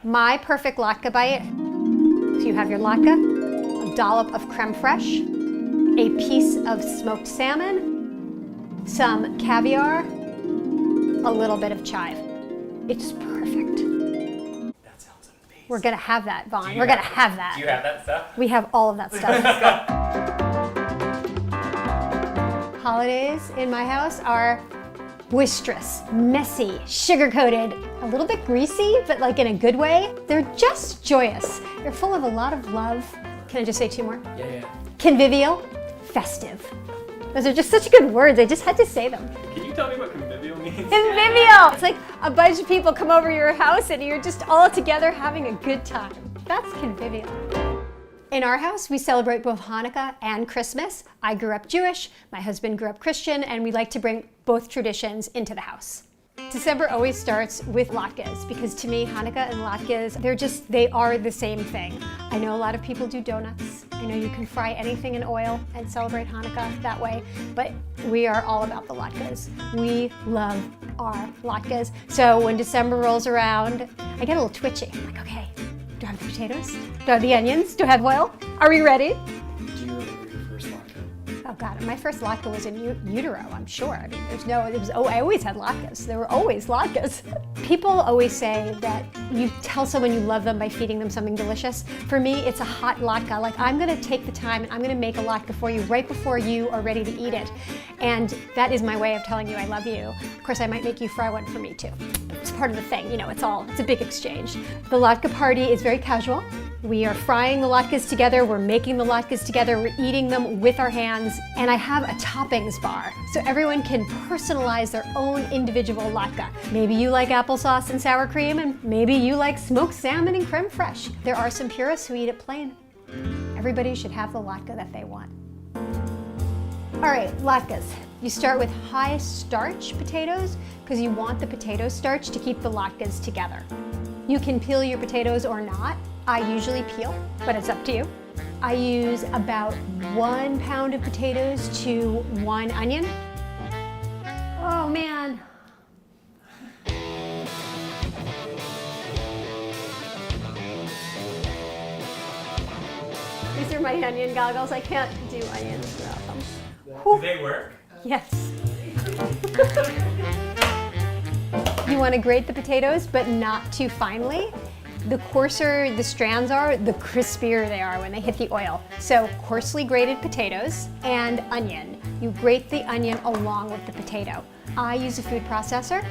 My perfect latke bite, so you have your latke, a dollop of creme fraiche, a piece of smoked salmon, some caviar, a little bit of chive. It's perfect. That sounds amazing. We're gonna have that, Vaughn. We're gonna have that. Do you have that stuff? We have all of that stuff. Holidays in my house are boisterous, messy, sugar-coated, a little bit greasy, but like in a good way. They're just joyous. They're full of a lot of love. Can I just say two more? Yeah. Convivial, festive. Those are just such good words. I just had to say them. Can you tell me what convivial means? Convivial! It's like a bunch of people come over your house and you're just all together having a good time. That's convivial. In our house, we celebrate both Hanukkah and Christmas. I grew up Jewish, my husband grew up Christian, and we like to bring both traditions into the house. December always starts with latkes, because to me, Hanukkah and latkes, they are the same thing. I know a lot of people do donuts. I know you can fry anything in oil and celebrate Hanukkah that way, but we are all about the latkes. We love our latkes. So when December rolls around, I get a little twitchy. I'm like, okay, do I have the potatoes? Do I have the onions? Do I have oil? Are we ready? Do you remember your first latke? Oh God, my first latke was in utero, I'm sure. I mean, I always had latkes. There were always latkes. People always say that you tell someone you love them by feeding them something delicious. For me, it's a hot latke. Like, I'm gonna take the time and I'm gonna make a latke for you right before you are ready to eat it. And that is my way of telling you I love you. Of course, I might make you fry one for me too. It's part of the thing, you know, it's a big exchange. The latke party is very casual. We are frying the latkes together, we're making the latkes together, we're eating them with our hands, and I have a toppings bar, so everyone can personalize their own individual latke. Maybe you like applesauce and sour cream, and maybe you like smoked salmon and creme fraiche. There are some purists who eat it plain. Everybody should have the latke that they want. All right, latkes. You start with high starch potatoes, because you want the potato starch to keep the latkes together. You can peel your potatoes or not. I usually peel, but it's up to you. I use about 1 pound of potatoes to 1 onion. Oh man. These are my onion goggles. I can't do onions without them. Do they work? Yes. You want to grate the potatoes, but not too finely. The coarser the strands are, the crispier they are when they hit the oil. So coarsely grated potatoes and onion. You grate the onion along with the potato. I use a food processor.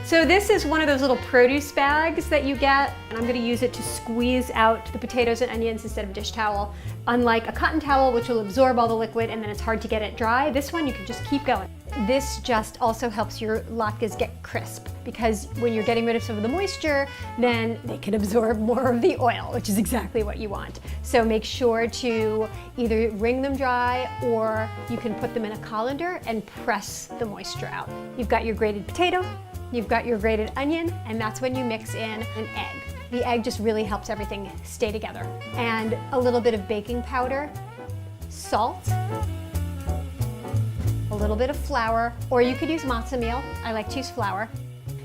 So this is one of those little produce bags that you get, and I'm going to use it to squeeze out the potatoes and onions instead of a dish towel. Unlike a cotton towel, which will absorb all the liquid and then it's hard to get it dry, this one you can just keep going. This just also helps your latkes get crisp, because when you're getting rid of some of the moisture, then they can absorb more of the oil, which is exactly what you want. So make sure to either wring them dry, or you can put them in a colander and press the moisture out. You've got your grated potato, you've got your grated onion, and that's when you mix in an egg. The egg just really helps everything stay together. And a little bit of baking powder, salt, a little bit of flour, or you could use matzo meal. I like to use flour.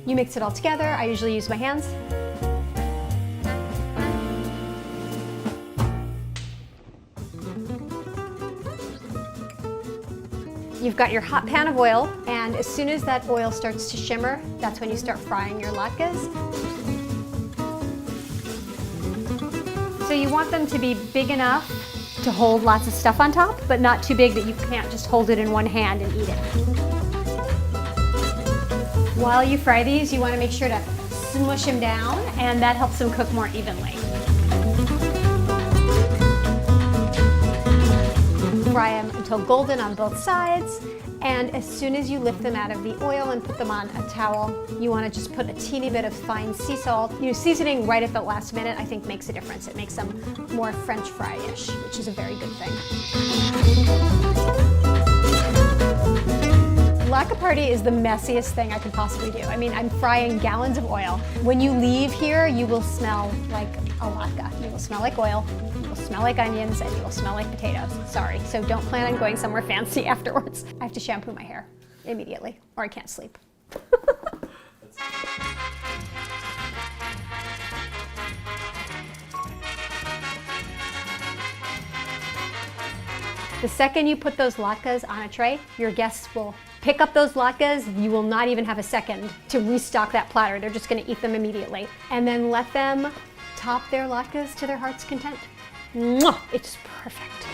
You mix it all together. I usually use my hands. You've got your hot pan of oil, and as soon as that oil starts to shimmer, that's when you start frying your latkes. So you want them to be big enough to hold lots of stuff on top, but not too big that you can't just hold it in one hand and eat it. While you fry these, you want to make sure to smush them down, and that helps them cook more evenly. Fry them until golden on both sides, and as soon as you lift them out of the oil and put them on a towel, you want to just put a teeny bit of fine sea salt. You know, seasoning right at the last minute I think makes a difference. It makes them more French fry-ish, which is a very good thing. Latke party is the messiest thing I could possibly do. I mean, I'm frying gallons of oil. When you leave here, you will smell like a latke. You will smell like oil, you will smell like onions, and you will smell like potatoes. Sorry, so don't plan on going somewhere fancy afterwards. I have to shampoo my hair immediately, or I can't sleep. The second you put those latkes on a tray, your guests will pick up those latkes. You will not even have a second to restock that platter. They're just gonna eat them immediately. And then let them top their latkes to their heart's content. Mwah! It's perfect.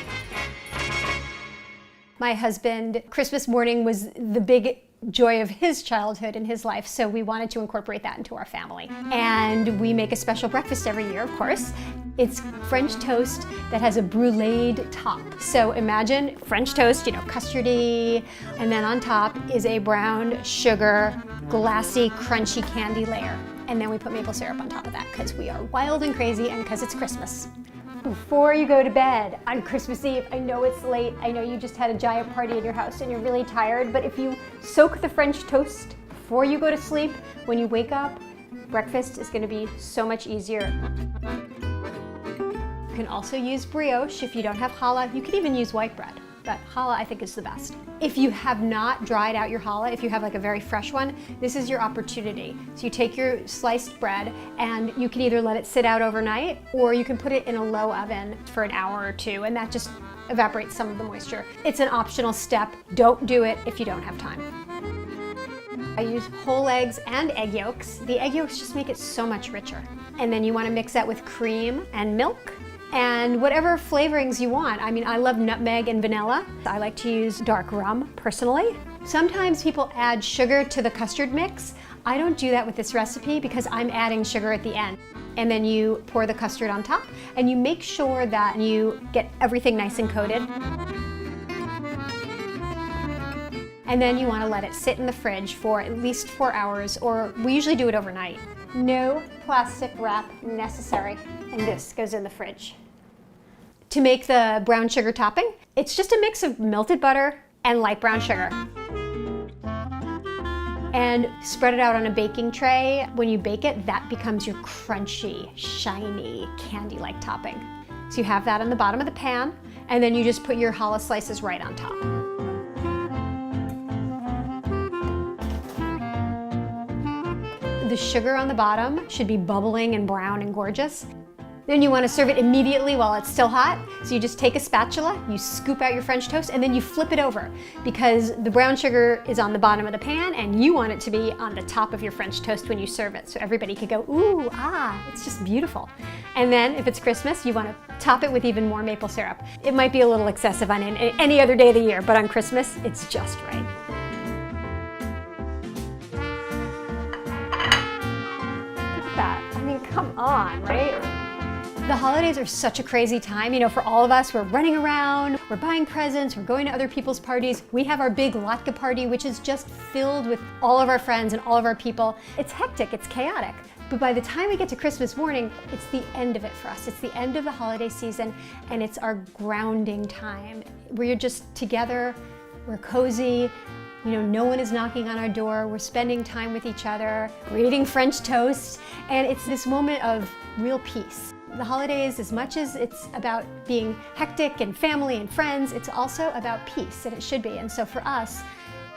My husband, Christmas morning was the big joy of his childhood and his life, so we wanted to incorporate that into our family. And we make a special breakfast every year, of course. It's French toast that has a bruleed top. So imagine French toast, custardy, and then on top is a brown sugar, glassy, crunchy candy layer. And then we put maple syrup on top of that because we are wild and crazy and because it's Christmas. Before you go to bed on Christmas Eve, I know it's late, I know you just had a giant party in your house and you're really tired, but if you soak the French toast before you go to sleep, when you wake up, breakfast is gonna be so much easier. You can also use brioche if you don't have challah. You can even use white bread, but challah I think is the best. If you have not dried out your challah, if you have like a very fresh one, this is your opportunity. So you take your sliced bread and you can either let it sit out overnight or you can put it in a low oven for an hour or two, and that just evaporates some of the moisture. It's an optional step. Don't do it if you don't have time. I use whole eggs and egg yolks. The egg yolks just make it so much richer. And then you want to mix that with cream and milk and whatever flavorings you want. I mean, I love nutmeg and vanilla. I like to use dark rum personally. Sometimes people add sugar to the custard mix. I don't do that with this recipe because I'm adding sugar at the end. And then you pour the custard on top and you make sure that you get everything nice and coated. And then you want to let it sit in the fridge for at least 4 hours, or we usually do it overnight. No plastic wrap necessary. And this goes in the fridge. To make the brown sugar topping, it's just a mix of melted butter and light brown sugar. And spread it out on a baking tray. When you bake it, that becomes your crunchy, shiny, candy-like topping. So you have that on the bottom of the pan, and then you just put your challah slices right on top. The sugar on the bottom should be bubbling and brown and gorgeous. Then you want to serve it immediately while it's still hot. So you just take a spatula, you scoop out your French toast, and then you flip it over because the brown sugar is on the bottom of the pan and you want it to be on the top of your French toast when you serve it. So everybody could go, ooh, ah, it's just beautiful. And then if it's Christmas, you want to top it with even more maple syrup. It might be a little excessive on any other day of the year, but on Christmas, it's just right. Look at that. I mean, come on, right? The holidays are such a crazy time, for all of us. We're running around, we're buying presents, we're going to other people's parties. We have our big latke party, which is just filled with all of our friends and all of our people. It's hectic, it's chaotic. But by the time we get to Christmas morning, it's the end of it for us. It's the end of the holiday season, and it's our grounding time. We're just together, we're cozy, no one is knocking on our door, we're spending time with each other, we're eating French toast, and it's this moment of real peace. The holidays, as much as it's about being hectic and family and friends, it's also about peace, and it should be. And so for us,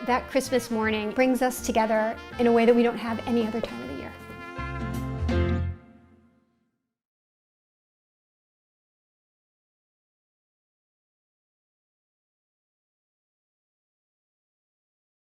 that Christmas morning brings us together in a way that we don't have any other time of the year.